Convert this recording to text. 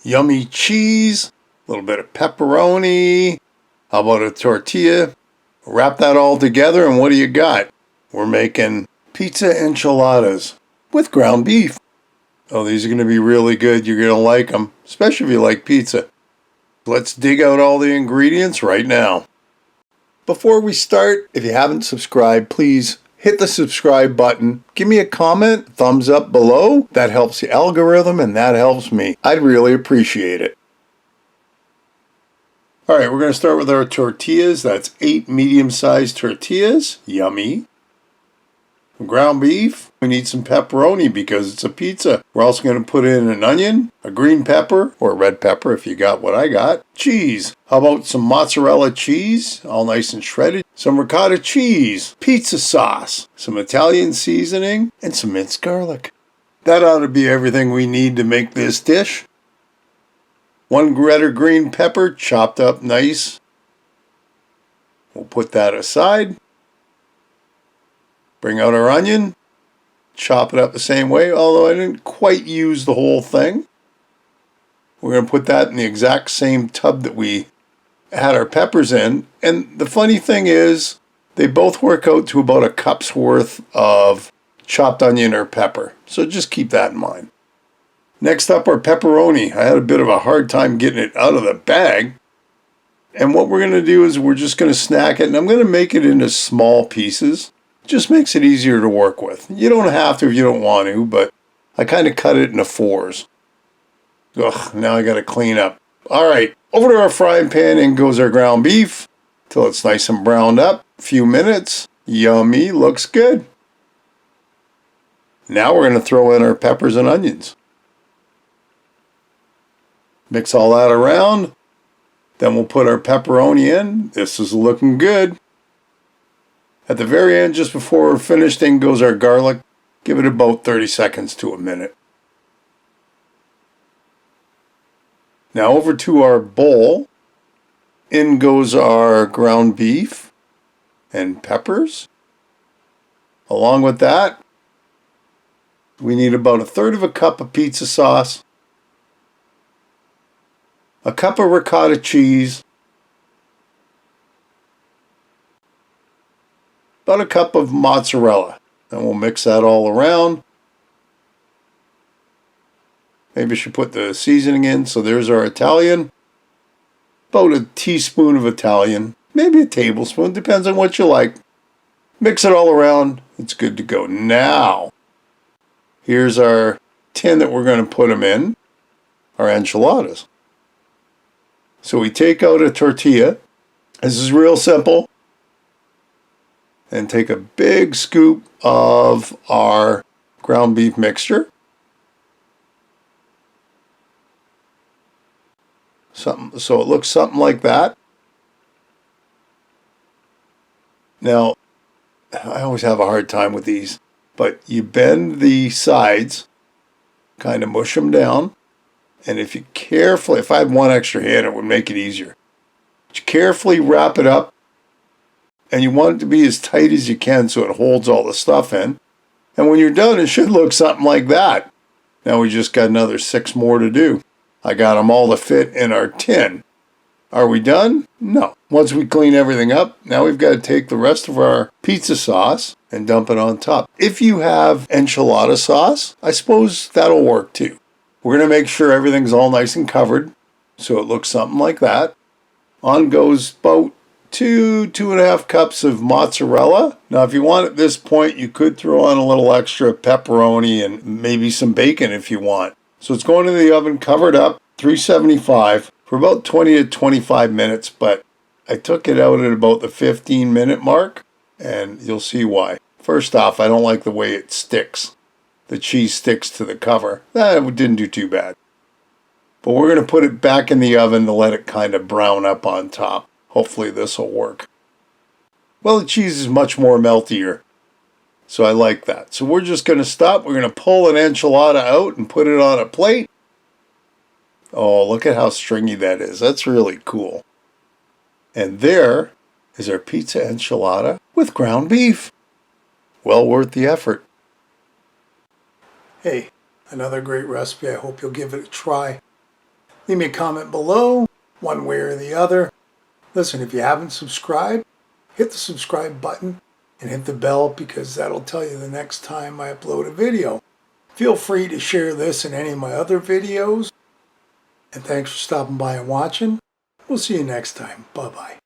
yummy cheese, a little bit of pepperoni. How about a tortilla? Wrap that all together and what do you got? We're making pizza enchiladas with ground beef. Oh, these are going to be really good. You're going to like them, especially if you like pizza. Let's dig out all the ingredients right now. Before we start, if you haven't subscribed, please hit the subscribe button. Give me a comment, thumbs up below. That helps the algorithm and that helps me. I'd really appreciate it. All right, we're going to start with our tortillas. That's 8 medium-sized tortillas. Yummy. Ground beef. We need some pepperoni because it's a pizza. We're also going to put in an onion, a green pepper, or a red pepper if you got what I got. Cheese. How about some mozzarella cheese, all nice and shredded? Some ricotta cheese, pizza sauce, some Italian seasoning, and some minced garlic. That ought to be everything we need to make this dish. 1 red or green pepper, chopped up nice. We'll put that aside. Bring out our onion, chop it up the same way, although I didn't quite use the whole thing. We're going to put that in the exact same tub that we had our peppers in. And the funny thing is, they both work out to about a cup's worth of chopped onion or pepper. So just keep that in mind. Next up, our pepperoni. I had a bit of a hard time getting it out of the bag. And what we're going to do is we're just going to snack it, and I'm going to make it into small pieces. Just makes it easier to work with. You don't have to if you don't want to, but I kind of cut it into 4s. Ugh, now I got to clean up. All right, over to our frying pan. In goes our ground beef till it's nice and browned up. A few minutes. Yummy, looks good. Now we're going to throw in our peppers and onions. Mix all that around. Then we'll put our pepperoni in. This is looking good. At the very end, just before we're finished, in goes our garlic. Give it about 30 seconds to a minute. Now over to our bowl. In goes our ground beef and peppers. Along with that, we need about 1/3 cup of pizza sauce, a cup of ricotta cheese, about a cup of mozzarella, and we'll mix that all around. Maybe I should put the seasoning in. So there's our Italian. About a teaspoon of Italian, maybe a tablespoon, depends on what you like. Mix it all around. It's good to go. Now, here's our tin that we're going to put them in, our enchiladas. So we take out a tortilla. This is real simple. And take a big scoop of our ground beef mixture. So it looks something like that. Now, I always have a hard time with these, but you bend the sides, kind of mush them down, and if you carefully, if I had one extra hand, it would make it easier. But you carefully wrap it up. And you want it to be as tight as you can so it holds all the stuff in. And when you're done, it should look something like that. Now we just got another 6 more to do. I got them all to fit in our tin. Are we done? No. Once we clean everything up, now we've got to take the rest of our pizza sauce and dump it on top. If you have enchilada sauce, I suppose that'll work too. We're going to make sure everything's all nice and covered so it looks something like that. On goes about 2.5 cups of mozzarella. Now, if you want at this point, you could throw on a little extra pepperoni and maybe some bacon if you want. So it's going to the oven covered up, 375 for about 20 to 25 minutes, but I took it out at about the 15-minute mark, and you'll see why. First off, I don't like the way it sticks. The cheese sticks to the cover. That didn't do too bad. But we're going to put it back in the oven to let it kind of brown up on top. Hopefully this will work. Well, the cheese is much more meltier, so I like that. So we're just going to stop. We're going to pull an enchilada out and put it on a plate. Oh, look at how stringy that is. That's really cool. And there is our pizza enchilada with ground beef. Well worth the effort. Hey, another great recipe. I hope you'll give it a try. Leave me a comment below, one way or the other. Listen, if you haven't subscribed, hit the subscribe button and hit the bell because that'll tell you the next time I upload a video. Feel free to share this and any of my other videos. And thanks for stopping by and watching. We'll see you next time. Bye-bye.